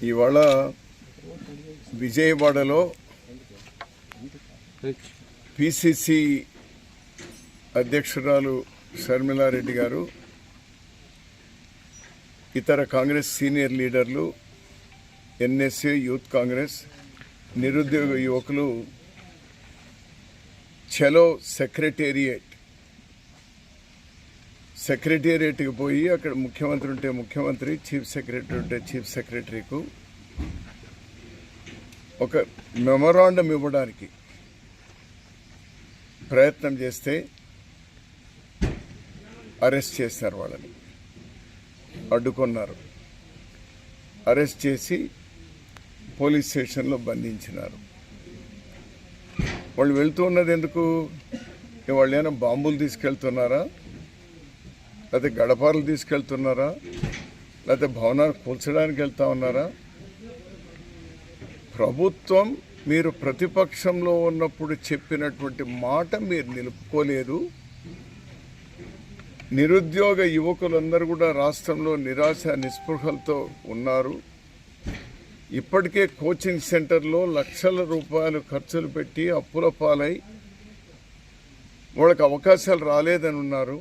ఇవాళ విజయవాడలో పిసిసి అధ్యక్షురాలు షర్మిలారెడ్డి గారు, ఇతర కాంగ్రెస్ సీనియర్ లీడర్లు, ఎన్ఎస్ఏ, యూత్ కాంగ్రెస్, నిరుద్యోగ యువకులు చలో సెక్రటేరియట్కి పోయి అక్కడ ముఖ్యమంత్రి ఉంటే ముఖ్యమంత్రి, చీఫ్ సెక్రటరీ ఉంటే చీఫ్ సెక్రటరీకు ఒక మెమొరాండం ఇవ్వడానికి ప్రయత్నం చేస్తే అరెస్ట్ చేశారు. వాళ్ళని అడ్డుకున్నారు, అరెస్ట్ చేసి పోలీస్ స్టేషన్లో బంధించినారు. వాళ్ళు వెళ్తూ ఉన్నది ఎందుకు? వాళ్ళు ఏమైనా బాంబులు తీసుకెళ్తున్నారా, లేకపోతే గడపారలు తీసుకెళ్తున్నారా, లేకపోతే భవనాలు కూల్చడానికి వెళ్తా ఉన్నారా? ప్రభుత్వం మీరు ప్రతిపక్షంలో ఉన్నప్పుడు చెప్పినటువంటి మాట మీరు నిలుపుకోలేదు. నిరుద్యోగ యువకులందరూ కూడా రాష్ట్రంలో నిరాశ నిస్పృహలతో ఉన్నారు. ఇప్పటికే కోచింగ్ సెంటర్లో లక్షల రూపాయలు ఖర్చులు పెట్టి అప్పుల పాలై వాళ్ళకి అవకాశాలు రాలేదని ఉన్నారు.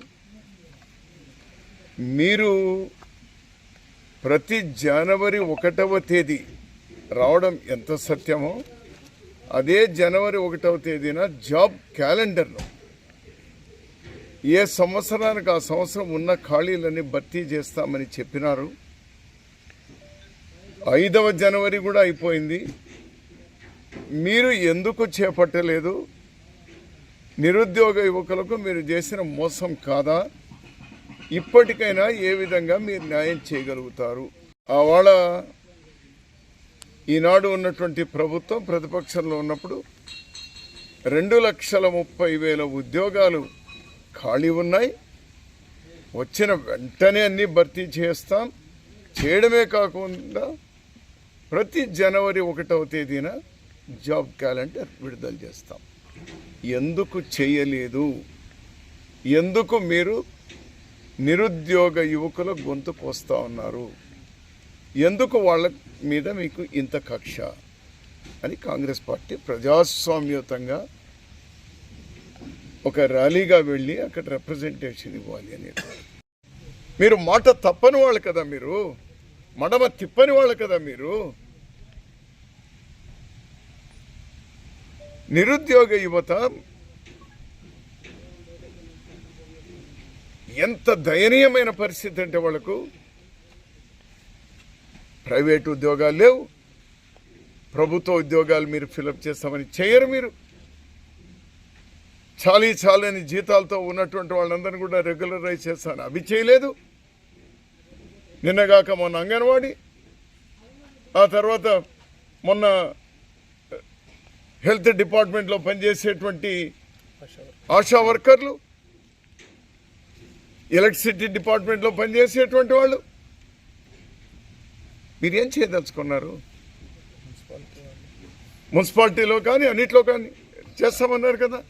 మీరు ప్రతి జనవరి 1వ తేదీ రావడం ఎంత సత్యమో, అదే జనవరి 1వ తేదీన జాబ్ క్యాలెండర్లో ఏ సంవత్సరానికి ఆ సంవత్సరం ఉన్న ఖాళీలన్నీ భర్తీ చేస్తామని చెప్పినారు. 5వ జనవరి కూడా అయిపోయింది. మీరు ఎందుకు చేపట్టలేదు? నిరుద్యోగ యువకులకు మీరు చేసిన మోసం కాదా? ఇప్పటికైనా ఏ విధంగా మీరు న్యాయం చేయగలుగుతారు? ఆవాళ ఈనాడు ఉన్నటువంటి ప్రభుత్వం ప్రతిపక్షంలో ఉన్నప్పుడు 2,30,000 ఉద్యోగాలు ఖాళీ ఉన్నాయి. వచ్చిన వెంటనే అన్నీ భర్తీ చేస్తాం. చేయడమే కాకుండా ప్రతి జనవరి 1వ తేదీన జాబ్ క్యాలెండర్ విడుదల చేస్తాం. ఎందుకు చేయలేదు? ఎందుకు మీరు నిరుద్యోగ యువకుల గొంతు కోస్తా ఉన్నారు? ఎందుకు వాళ్ళ మీద మీకు ఇంత కక్ష అని కాంగ్రెస్ పార్టీ ప్రజాస్వామ్యతంగా ఒక ర్యాలీగా వెళ్ళి అక్కడ రిప్రజెంటేషన్ ఇవ్వాలి అనేది. మీరు మాట తప్పని వాళ్ళు కదా, మీరు మడమ తిప్పని వాళ్ళు కదా. మీరు నిరుద్యోగ యువత ఎంత దయనీయమైన పరిస్థితి అంటే, వాళ్ళకు ప్రైవేటు ఉద్యోగాలు లేవు, ప్రభుత్వ ఉద్యోగాలు మీరు ఫిలప్ చేస్తామని చేయరు. మీరు చాలని జీతాలతో ఉన్నటువంటి వాళ్ళందరినీ కూడా రెగ్యులరైజ్ చేస్తాను, అవి చేయలేదు. నిన్నగాక మొన్న అంగన్వాడీ, ఆ తర్వాత మొన్న హెల్త్ డిపార్ట్మెంట్లో పనిచేసేటువంటి ఆశా వర్కర్లు, ఎలక్ట్రిసిటీ డిపార్ట్మెంట్లో పనిచేసేటువంటి వాళ్ళు, మీరేం చేయదలుచుకున్నారు? మున్సిపాలిటీలో కానీ అన్నిట్లో కానీ చేస్తామన్నారు కదా.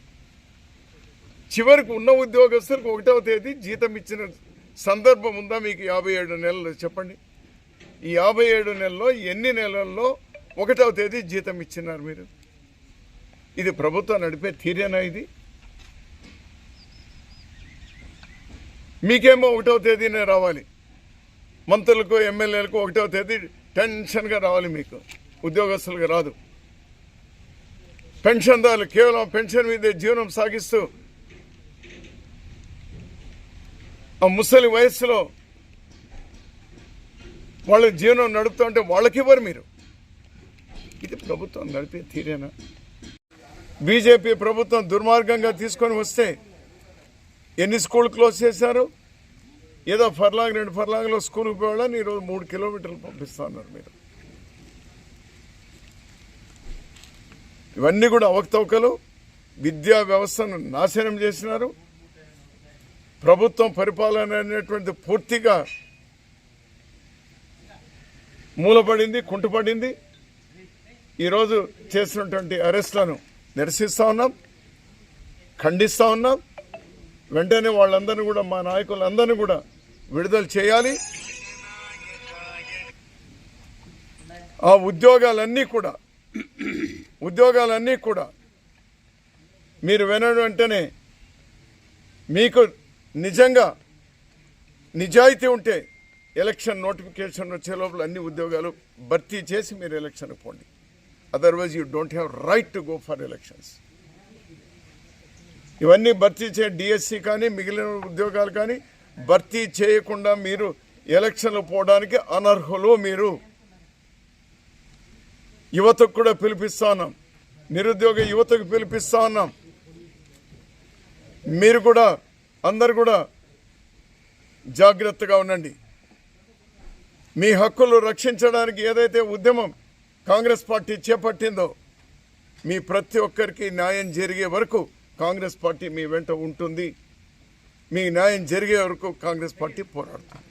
చివరికి ఉన్న ఉద్యోగస్తులకు 1వ తేదీ జీతం ఇచ్చిన సందర్భం ఉందా మీకు? 57 నెలలు చెప్పండి. ఈ 57 నెలల్లో ఎన్ని నెలల్లో 1వ తేదీ జీతం ఇచ్చినారు మీరు? ఇది ప్రభుత్వం నడిపే తీరేనా? ఇది మీకేమో 1వ తేదీనే రావాలి, మంత్రులకు ఎమ్మెల్యేలకు 1వ తేదీ టెన్షన్గా రావాలి, మీకు ఉద్యోగస్తులకు రాదు. పెన్షన్దారులు కేవలం పెన్షన్ మీదే జీవనం సాగిస్తూ ఆ ముసలి వయస్సులో వాళ్ళ జీవనం నడుపుతూ ఉంటే వాళ్ళకి ఇవ్వరు మీరు. ఇది ప్రభుత్వం నడిపే తీరేనా? బీజేపీ ప్రభుత్వం దుర్మార్గంగా తీసుకొని వస్తే ఎన్ని స్కూల్ క్లోజ్ చేశారు? ఏదో ఫర్లాంగ్ 2 ఫర్లాంగ్లో స్కూల్కి పోవాలని ఈరోజు 3 కిలోమీటర్లు పంపిస్తూ ఉన్నారు మీరు. ఇవన్నీ కూడా అవకతవకలు. విద్యా వ్యవస్థను నాశనం చేసినారు. ప్రభుత్వం పరిపాలన అనేటువంటిది పూర్తిగా మూలపడింది, కుంటుపడింది. ఈరోజు చేసినటువంటి అరెస్టులను నిరసిస్తూ ఉన్నాం, ఖండిస్తూ ఉన్నాం. వెంటనే వాళ్ళందరినీ కూడా, మా నాయకులందరినీ కూడా విడుదల చేయాలి. ఆ ఉద్యోగాలన్నీ కూడా మీరు వినడం వెంటనే మీకు నిజంగా నిజాయితీ ఉంటే ఎలక్షన్ నోటిఫికేషన్ వచ్చే లోపల అన్ని ఉద్యోగాలు భర్తీ చేసి మీరు ఎలక్షన్కి పోండి. Otherwise you don't have right to go for elections. ఇవన్నీ భర్తీ డిఎస్సి కానీ మిగిలిన ఉద్యోగాలు కానీ భర్తీ చేయకుండా మీరు ఎలక్షన్లు పోవడానికి అనర్హులు. మీరు యువతకు కూడా పిలిపిస్తా ఉన్నాం, నిరుద్యోగ యువతకు పిలిపిస్తా ఉన్నాం. మీరు కూడా అందరు కూడా జాగ్రత్తగా ఉండండి. మీ హక్కులు రక్షించడానికి ఏదైతే ఉద్యమం కాంగ్రెస్ పార్టీ చేపట్టిందో మీ ప్రతి ఒక్కరికి న్యాయం జరిగే వరకు కాంగ్రెస్ పార్టీ మీ వెంట ఉంటుంది. మీ న్యాయం జరిగే వరకు కాంగ్రెస్ పార్టీ పోరాడుతుంది.